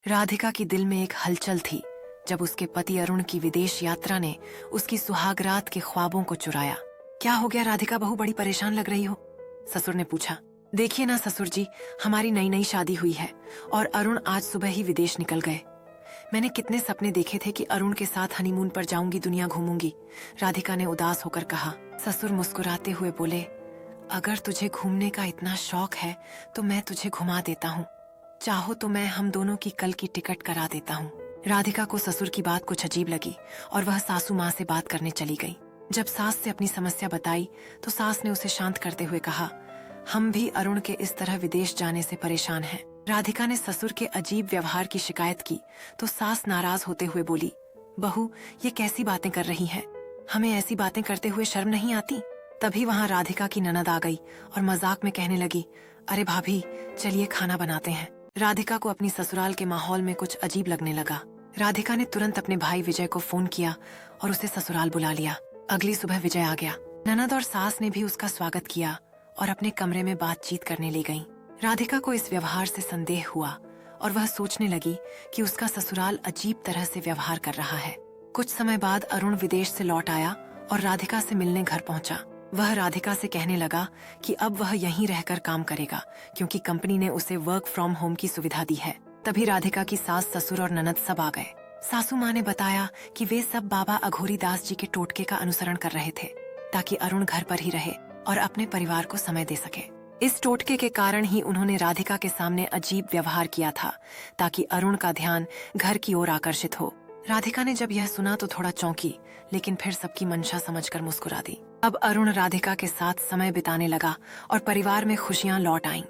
राधिका की दिल में एक हलचल थी जब उसके पति अरुण की विदेश यात्रा ने उसकी सुहागरात के ख्वाबों को चुराया। क्या हो गया राधिका बहू, बड़ी परेशान लग रही हो? ससुर ने पूछा। देखिए ना ससुर जी, हमारी नई नई शादी हुई है और अरुण आज सुबह ही विदेश निकल गए। मैंने कितने सपने देखे थे कि अरुण के साथ हनीमून पर जाऊंगी, दुनिया घूमूंगी। राधिका ने उदास होकर कहा। ससुर मुस्कुराते हुए बोले, अगर तुझे घूमने का इतना शौक है तो मैं तुझे घुमा देता हूँ। चाहो तो मैं हम दोनों की कल की टिकट करा देता हूँ। राधिका को ससुर की बात कुछ अजीब लगी और वह सासू माँ से बात करने चली गई। जब सास से अपनी समस्या बताई तो सास ने उसे शांत करते हुए कहा, हम भी अरुण के इस तरह विदेश जाने से परेशान हैं। राधिका ने ससुर के अजीब व्यवहार की शिकायत की तो सास नाराज होते हुए बोली, बहू ये कैसी बातें कर रही हैं? हमें ऐसी बातें करते हुए शर्म नहीं आती? तभी वहाँ राधिका की ननद आ गई और मजाक में कहने लगी, अरे भाभी चलिए खाना बनाते हैं। राधिका को अपनी ससुराल के माहौल में कुछ अजीब लगने लगा। राधिका ने तुरंत अपने भाई विजय को फोन किया और उसे ससुराल बुला लिया। अगली सुबह विजय आ गया। ननद और सास ने भी उसका स्वागत किया और अपने कमरे में बातचीत करने ले गईं। राधिका को इस व्यवहार से संदेह हुआ और वह सोचने लगी कि उसका ससुराल अजीब तरह से व्यवहार कर रहा है। कुछ समय बाद अरुण विदेश से लौट आया और राधिका से मिलने घर पहुंचा। वह राधिका से कहने लगा कि अब वह यहीं रहकर काम करेगा क्योंकि कंपनी ने उसे वर्क फ्रॉम होम की सुविधा दी है। तभी राधिका की सास, ससुर और ननद सब आ गए। सासू माँ ने बताया कि वे सब बाबा अघोरी दास जी के टोटके का अनुसरण कर रहे थे ताकि अरुण घर पर ही रहे और अपने परिवार को समय दे सके। इस टोटके के कारण ही उन्होंने राधिका के सामने अजीब व्यवहार किया था ताकि अरुण का ध्यान घर की ओर आकर्षित हो। राधिका ने जब यह सुना तो थोड़ा चौंकी, लेकिन फिर सबकी मंशा समझकर मुस्कुरा दी। अब अरुण राधिका के साथ समय बिताने लगा और परिवार में खुशियां लौट आईं।